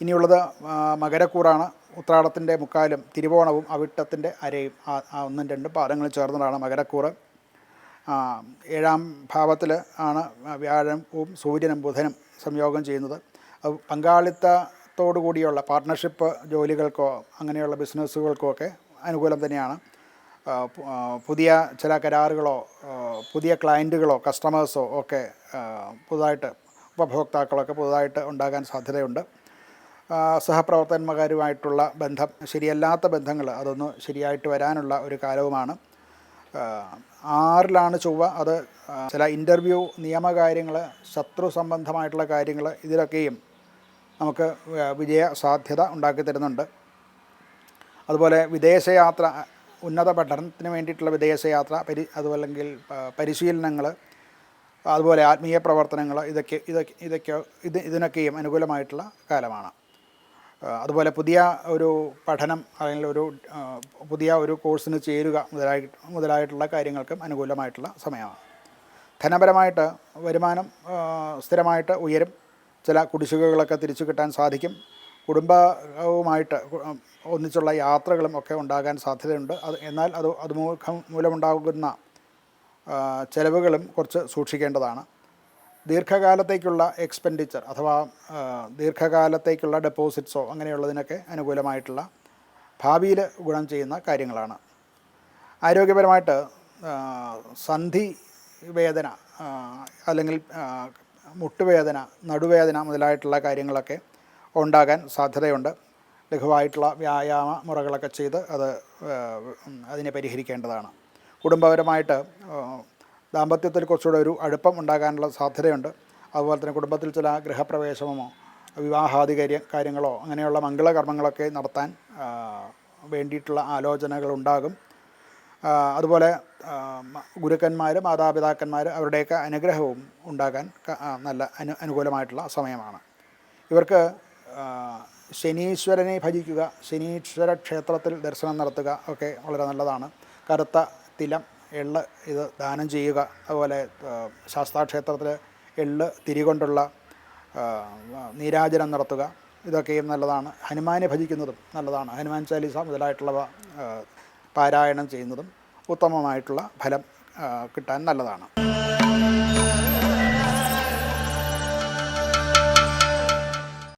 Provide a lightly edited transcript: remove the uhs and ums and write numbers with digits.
ഇനിയുള്ളത് മകരക്കൂറാണ്. ഉത്രാടത്തിൻ്റെ മുക്കാലും തിരുവോണവും അവിട്ടത്തിൻ്റെ അരയും ഒന്നും രണ്ടും പാദങ്ങൾ ചേർന്നതാണ് മകരക്കൂറ്. 7ാം ഭാവത്തിൽ ആണ് വ്യാഴവും സൂര്യനും ബുധനും സംയോഗം ചെയ്യുന്നത്. പങ്കാളിത്തത്തോടു കൂടിയുള്ള പാർട്ട്ണർഷിപ്പ് ജോലികൾക്കോ അങ്ങനെയുള്ള ബിസിനസ്സുകൾക്കോ ഒക്കെ അനുകൂലം തന്നെയാണ്. പുതിയ ചില കരാറുകളോ പുതിയ ക്ലയൻറ്റുകളോ കസ്റ്റമേഴ്സോ ഒക്കെ പുതുതായിട്ട് ഉപഭോക്താക്കളൊക്കെ പുതുതായിട്ട് ഉണ്ടാകാൻ സാധ്യതയുണ്ട്. സഹപ്രവർത്തകന്മാരുമായിട്ടുള്ള ബന്ധം, ശരിയല്ലാത്ത ബന്ധങ്ങൾ അതൊന്ന് ശരിയായിട്ട് വരാനുള്ള ഒരു കാലവുമാണ്. 6ലാണ് ചൊവ്വ. അത് ചില ഇൻ്റർവ്യൂ, നിയമകാര്യങ്ങൾ, ശത്രു സംബന്ധമായിട്ടുള്ള കാര്യങ്ങൾ, ഇതിലൊക്കെയും നമുക്ക് വിജയ സാധ്യത ഉണ്ടാക്കി തരുന്നുണ്ട്. അതുപോലെ വിദേശയാത്ര, ഉന്നത പഠനത്തിന് വേണ്ടിയിട്ടുള്ള വിദേശയാത്ര, അതുമല്ലെങ്കിൽ പരിശീലനങ്ങൾ, അതുപോലെ ആത്മീയ പ്രവർത്തനങ്ങൾ, ഇതിനൊക്കെയും അനുകൂലമായിട്ടുള്ള കാലമാണ്. അതുപോലെ പുതിയ ഒരു പഠനം അല്ലെങ്കിൽ പുതിയ ഒരു കോഴ്സിന് ചേരുക മുതലായിട്ടുള്ള കാര്യങ്ങൾക്കും അനുകൂലമായിട്ടുള്ള സമയമാണ്. ധനപരമായിട്ട് വരുമാനം സ്ഥിരമായിട്ട് ഉയരും. ചില കുടിശ്ശികകളൊക്കെ തിരിച്ചു കിട്ടാൻ സാധിക്കും. കുടുംബവുമായിട്ട് ഒന്നിച്ചുള്ള യാത്രകളും ഒക്കെ ഉണ്ടാകാൻ സാധ്യതയുണ്ട്. എന്നാൽ അത് മൂലമുണ്ടാകുന്ന ചിലവുകളും കുറച്ച് സൂക്ഷിക്കേണ്ടതാണ്. ദീർഘകാലത്തേക്കുള്ള എക്സ്പെൻഡിച്ചർ അഥവാ ദീർഘകാലത്തേക്കുള്ള ഡെപ്പോസിറ്റ്സോ അങ്ങനെയുള്ളതിനൊക്കെ അനുകൂലമായിട്ടുള്ള ഭാവിയിൽ ഗുണം ചെയ്യുന്ന കാര്യങ്ങളാണ്. ആരോഗ്യപരമായിട്ട് സന്ധി വേദന അല്ലെങ്കിൽ മുട്ടുവേദന, നടുവേദന മുതലായിട്ടുള്ള കാര്യങ്ങളൊക്കെ ഉണ്ടാകാൻ സാധ്യതയുണ്ട്. ലഘുവായിട്ടുള്ള വ്യായാമ മുറകളൊക്കെ ചെയ്ത് അതിനെ പരിഹരിക്കേണ്ടതാണ്. കുടുംബപരമായിട്ട് ദാമ്പത്യത്തിൽ കുറച്ചുകൂടെ ഒരു അടുപ്പം ഉണ്ടാകാനുള്ള സാധ്യതയുണ്ട്. അതുപോലെ തന്നെ കുടുംബത്തിൽ ചില ഗൃഹപ്രവേശമോ വിവാഹാദി കാര്യങ്ങളോ അങ്ങനെയുള്ള മംഗളകർമ്മങ്ങളൊക്കെ നടത്താൻ വേണ്ടിയിട്ടുള്ള ആലോചനകളുണ്ടാകും. അതുപോലെ ഗുരുക്കന്മാർ, മാതാപിതാക്കന്മാർ, അവരുടെയൊക്കെ അനുഗ്രഹവും ഉണ്ടാകാൻ നല്ല അനുകൂലമായിട്ടുള്ള സമയമാണ്. ഇവർക്ക് ശനീശ്വരനെ ഭജിക്കുക, ശനീശ്വര ക്ഷേത്രത്തിൽ ദർശനം നടത്തുക ഒക്കെ വളരെ നല്ലതാണ്. കറുത്ത തിലം, എള്ള് ഇത് ദാനം ചെയ്യുക. അതുപോലെ ശാസ്താക്ഷേത്രത്തിൽ എള്ള് തിരികൊണ്ടുള്ള നീരാജനം നടത്തുക, ഇതൊക്കെയും നല്ലതാണ്. ഹനുമാനെ ഭജിക്കുന്നതും നല്ലതാണ്. ഹനുമാൻ ചാലീസ മുതലായിട്ടുള്ളവ പാരായണം ചെയ്യുന്നതും ഉത്തമമായിട്ടുള്ള ഫലം കിട്ടാൻ നല്ലതാണ്.